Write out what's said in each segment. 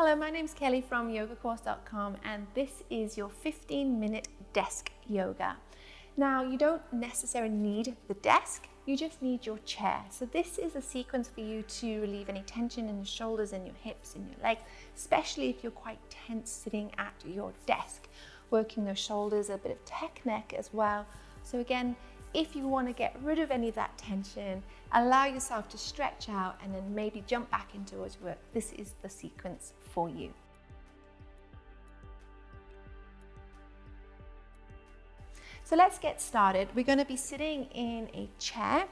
Hello, my name's Kelly from yogacourse.com, and this is your 15-minute desk yoga. Now, you don't necessarily need the desk, you just need your chair. So this is a sequence for you to relieve any tension in your shoulders and your hips and your legs, especially if you're quite tense sitting at your desk, working those shoulders, a bit of tech neck as well. So again, if you want to get rid of any of that tension, allow yourself to stretch out and then maybe jump back into your work. This is the sequence for you. So let's get started. We're going to be sitting in a chair,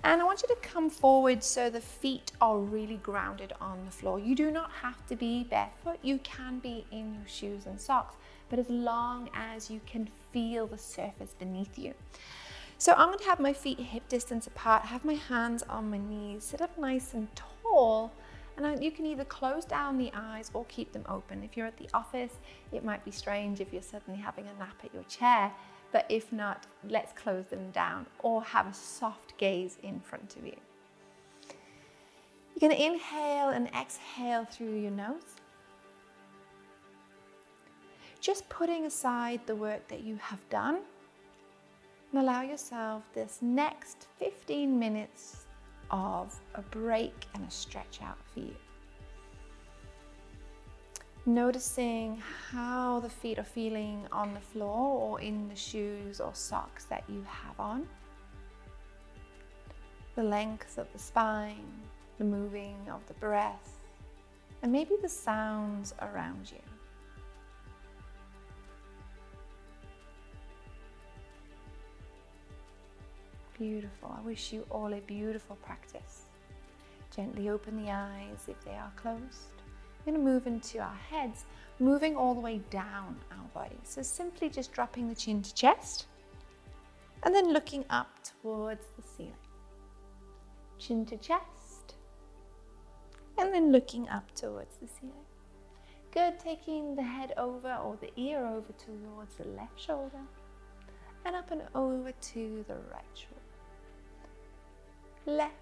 and I want you to come forward so the feet are really grounded on the floor. You do not have to be barefoot. You can be in your shoes and socks, but as long as you can feel the surface beneath you. So I'm going to have my feet hip distance apart, have my hands on my knees, sit up nice and tall, and you can either close down the eyes or keep them open. If you're at the office, it might be strange if you're suddenly having a nap at your chair, but if not, let's close them down or have a soft gaze in front of you. You're going to inhale and exhale through your nose. Just putting aside the work that you have done, and allow yourself this next 15 minutes of a break and a stretch out for you. Noticing how the feet are feeling on the floor or in the shoes or socks that you have on. The length of the spine, the moving of the breath, and maybe the sounds around you. Beautiful. I wish you all a beautiful practice. Gently open the eyes if they are closed. We're going to move into our heads, moving all the way down our body. So simply just dropping the chin to chest and then looking up towards the ceiling. Chin to chest and then looking up towards the ceiling. Good. Taking the head over or the ear over towards the left shoulder and up and over to the right shoulder. Left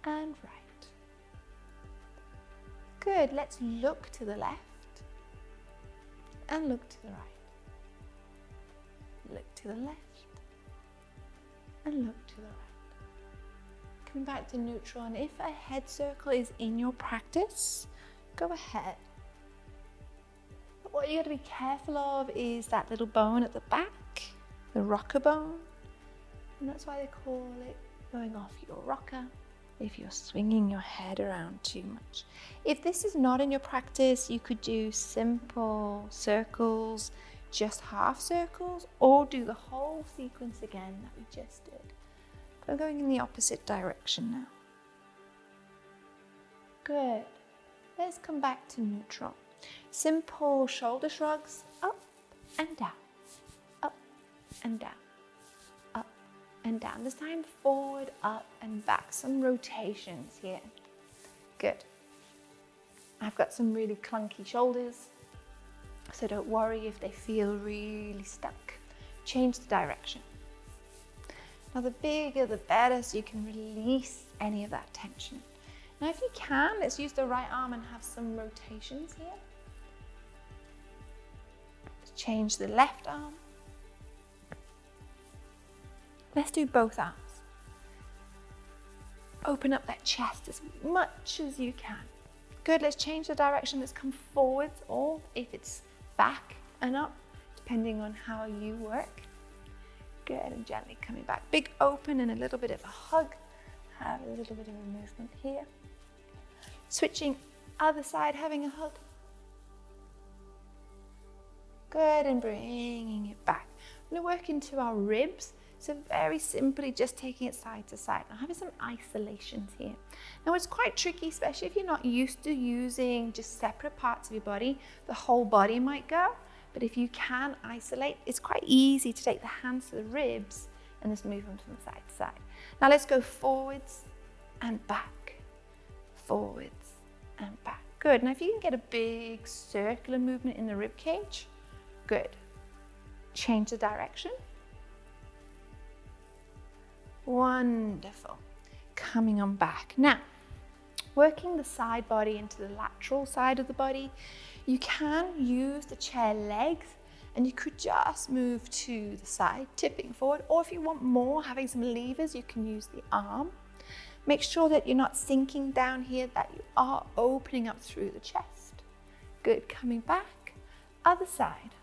and right. Good. Let's look to the left and look to the right. Look to the left and look to the right. Coming back to neutral, and if a head circle is in your practice, go ahead. But what you got to be careful of is that little bone at the back, the rocker bone. And that's why they call it going off your rocker if you're swinging your head around too much. If this is not in your practice, you could do simple circles, just half circles, or do the whole sequence again that we just did. But I'm going in the opposite direction now. Good. Let's come back to neutral. Simple shoulder shrugs, up and down, up and down. And down. This time forward, up and back. Some rotations here. Good. I've got some really clunky shoulders, so don't worry if they feel really stuck. Change the direction. Now the bigger the better, so you can release any of that tension. Now if you can, let's use the right arm and have some rotations here. Let's change the left arm. Let's do both arms. Open up that chest as much as you can. Good, let's change the direction. Let's come forwards, or if it's back and up, depending on how you work. Good, and gently coming back. Big open and a little bit of a hug. Have a little bit of a movement here. Switching other side, having a hug. Good, and bringing it back. We're going to work into our ribs. So very simply just taking it side to side. Now having some isolations here. Now it's quite tricky, especially if you're not used to using just separate parts of your body. The whole body might go, but if you can isolate, it's quite easy to take the hands to the ribs and just move them from side to side. Now let's go forwards and back, forwards and back. Good. Now if you can get a big circular movement in the rib cage, good. Change the direction. Wonderful. Coming on back. Now, Working the side body into the lateral side of the body. You can use the chair legs, and you could just move to the side, tipping forward. Or if you want more, having some levers, you can use the arm. Make sure that you're not sinking down here, that you are opening up through the chest. Good, coming back, other side.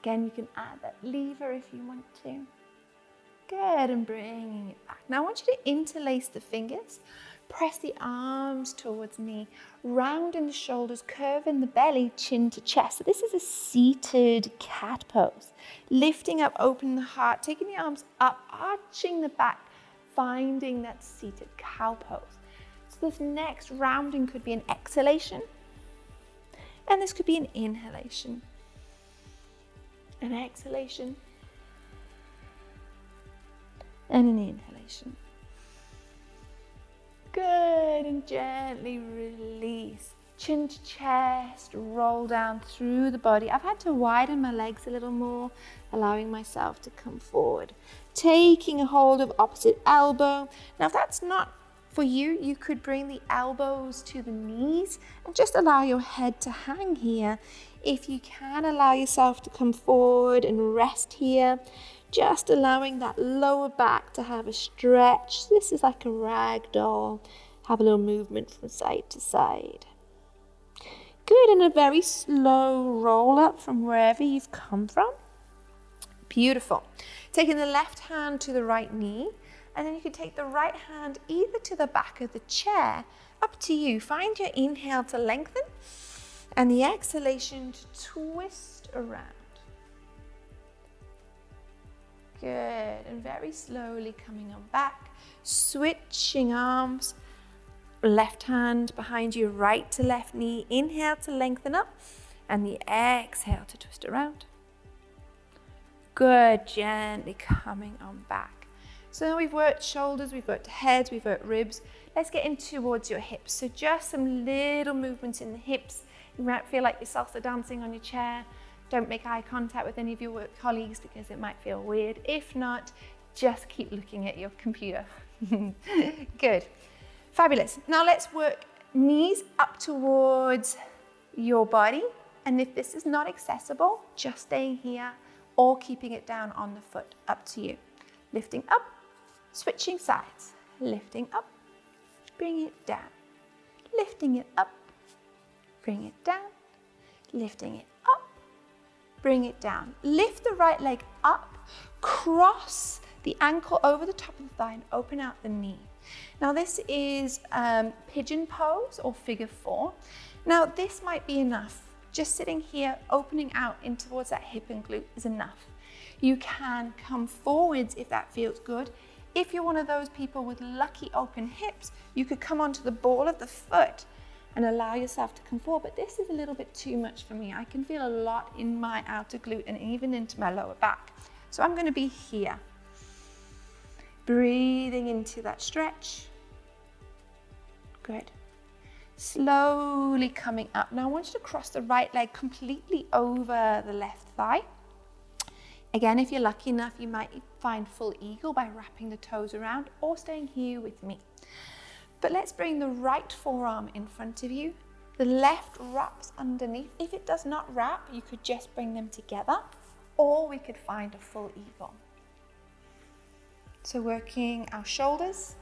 Again, you can add that lever if you want to. Good, and bringing it back. Now I want you to interlace the fingers. Press the arms towards me, rounding the shoulders, curving the belly, chin to chest. So this is a seated cat pose. Lifting up, opening the heart, taking the arms up, arching the back, finding that seated cow pose. So this next rounding could be an exhalation, and this could be an inhalation. An exhalation, and an inhalation. Good, and gently release. Chin to chest, roll down through the body. I've had to widen my legs a little more, allowing myself to come forward. Taking a hold of opposite elbow. Now if that's not for you, you could bring the elbows to the knees and just allow your head to hang here. If you can, allow yourself to come forward and rest here. Just allowing that lower back to have a stretch. This is like a rag doll. Have a little movement from side to side. Good, and a very slow roll up from wherever you've come from. Beautiful. Taking the left hand to the right knee, and then you can take the right hand either to the back of the chair, up to you. Find your inhale to lengthen, and the exhalation to twist around. Good, and very slowly coming on back, switching arms, left hand behind you, right to left knee, inhale to lengthen up, and the exhale to twist around. Good, gently coming on back. So now we've worked shoulders, we've worked heads, we've worked ribs. Let's get in towards your hips. So just some little movements in the hips. You might feel like you're salsa dancing on your chair. Don't make eye contact with any of your work colleagues because it might feel weird. If not, just keep looking at your computer. Good. Fabulous. Now let's work knees up towards your body. And if this is not accessible, just staying here or keeping it down on the foot, up to you. Lifting up, switching sides. Lifting up, bring it down. Lifting it up, bring it down. Lifting it up, bring it down. Lift the right leg up, cross the ankle over the top of the thigh and open out the knee. Now this is pigeon pose or figure four. Now this might be enough. Just sitting here, opening out in towards that hip and glute is enough. You can come forwards if that feels good. If you're one of those people with lucky open hips, you could come onto the ball of the foot and allow yourself to come forward, but this is a little bit too much for me. I can feel a lot in my outer glute and even into my lower back. So I'm gonna be here. Breathing into that stretch. Good. Slowly coming up. Now I want you to cross the right leg completely over the left thigh. Again, if you're lucky enough, you might find full eagle by wrapping the toes around or staying here with me. But let's bring the right forearm in front of you. The left wraps underneath. If it does not wrap, you could just bring them together, or we could find a full eagle. So working our shoulders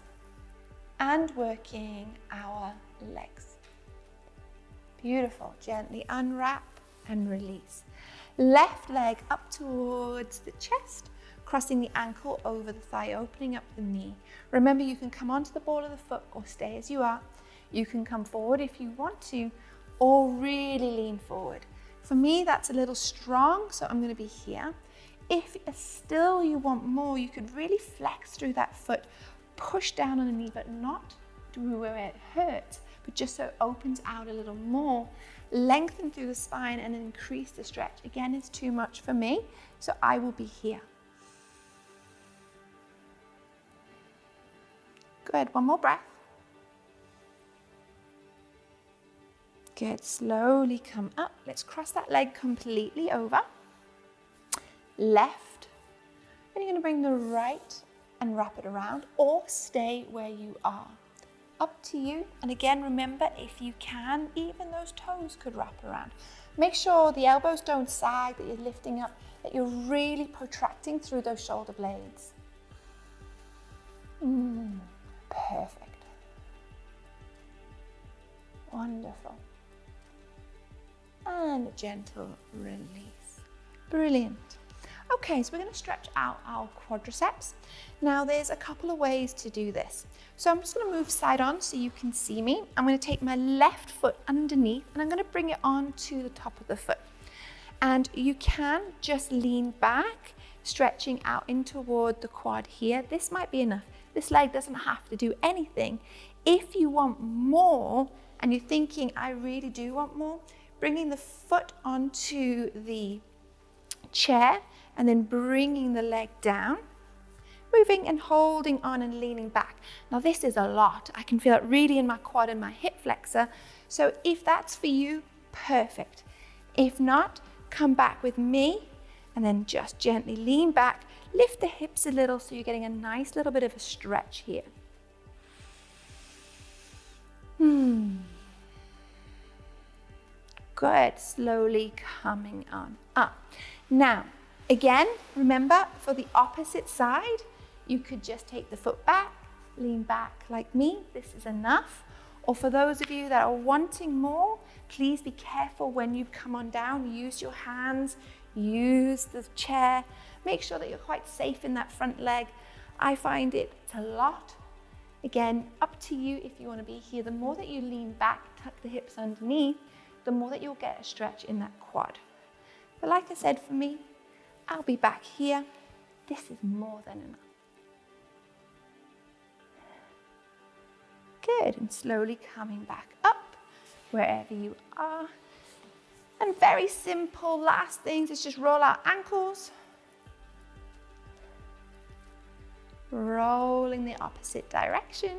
and working our legs. Beautiful. Gently unwrap and release. Left leg up towards the chest, crossing the ankle over the thigh, opening up the knee. Remember, you can come onto the ball of the foot or stay as you are. You can come forward if you want to, or really lean forward. For me, that's a little strong, so I'm going to be here. If still you want more, you could really flex through that foot, push down on the knee, but not to where it hurts, but just so it opens out a little more. Lengthen through the spine and increase the stretch. Again, it's too much for me, so I will be here. Good, one more breath. Good, slowly come up. Let's cross that leg completely over. Left, and you're going to bring the right and wrap it around, or stay where you are. up to you. And again, remember, if you can, even those toes could wrap around. Make sure the elbows don't sag, that you're lifting up, that you're really protracting through those shoulder blades. Perfect. Wonderful. And a gentle release. Brilliant. Okay, so we're going to stretch out our quadriceps. Now there's a couple of ways to do this. So I'm just going to move side on so you can see me. I'm going to take my left foot underneath and I'm going to bring it onto the top of the foot. And you can just lean back, stretching out in toward the quad here. This might be enough. This leg doesn't have to do anything. If you want more and you're thinking, I really do want more, bringing the foot onto the chair and then bringing the leg down, moving and holding on and leaning back. Now this is a lot. I can feel it really in my quad and my hip flexor. So if that's for you, perfect. If not, come back with me and then just gently lean back, lift the hips a little so you're getting a nice little bit of a stretch here. Good, slowly coming on up. Now, again, remember for the opposite side, you could just take the foot back, lean back like me, this is enough. Or for those of you that are wanting more, please be careful when you come on down, use your hands, use the chair, make sure that you're quite safe in that front leg. I find it's a lot. Again, up to you if you want to be here. The more that you lean back, tuck the hips underneath, the more that you'll get a stretch in that quad. But like I said, for me, I'll be back here. This is more than enough. Good, and slowly coming back up wherever you are. And very simple, last things is just roll out ankles. Rolling the opposite direction.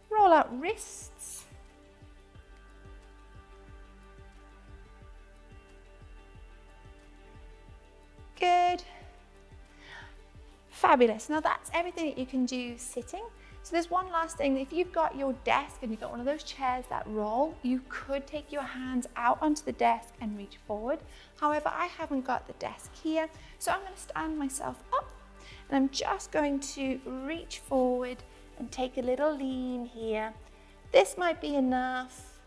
Roll out wrists. Good. Fabulous. Now that's everything that you can do sitting. So there's one last thing. If you've got your desk and you've got one of those chairs that roll, you could take your hands out onto the desk and reach forward. However, I haven't got the desk here, so I'm going to stand myself up and I'm just going to reach forward and take a little lean here. This might be enough.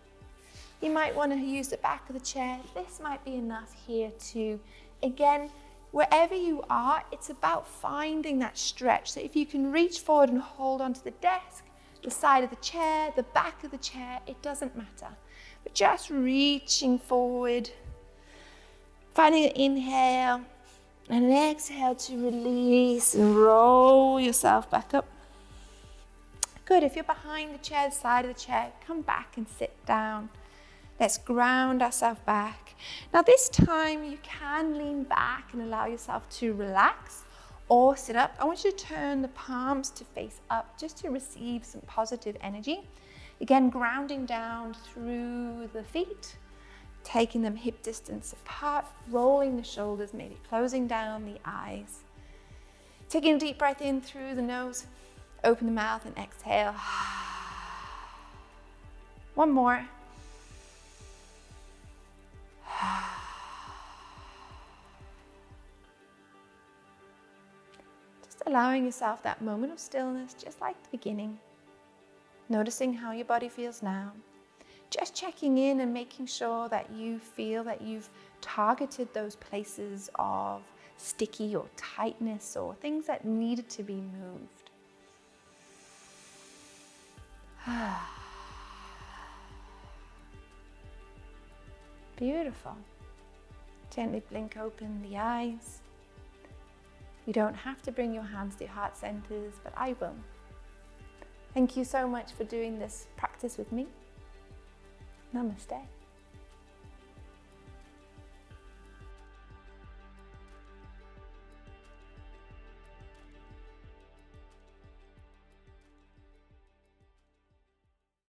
You might want to use the back of the chair. This might be enough here too. Again, wherever you are, it's about finding that stretch. So if you can reach forward and hold onto the desk, the side of the chair, the back of the chair, it doesn't matter. But just reaching forward, finding an inhale and an exhale to release and roll yourself back up. Good, if you're behind the chair, the side of the chair, come back and sit down. Let's ground ourselves back. Now this time you can lean back and allow yourself to relax or sit up. I want you to turn the palms to face up just to receive some positive energy. Again, grounding down through the feet, taking them hip distance apart, rolling the shoulders, maybe closing down the eyes. Taking a deep breath in through the nose, open the mouth and exhale. One more. Just allowing yourself that moment of stillness, just like the beginning. Noticing how your body feels now. Just checking in and making sure that you feel that you've targeted those places of sticky or tightness or things that needed to be moved. Beautiful. Gently blink open the eyes. You don't have to bring your hands to your heart centers, but I will. Thank you so much for doing this practice with me. Namaste.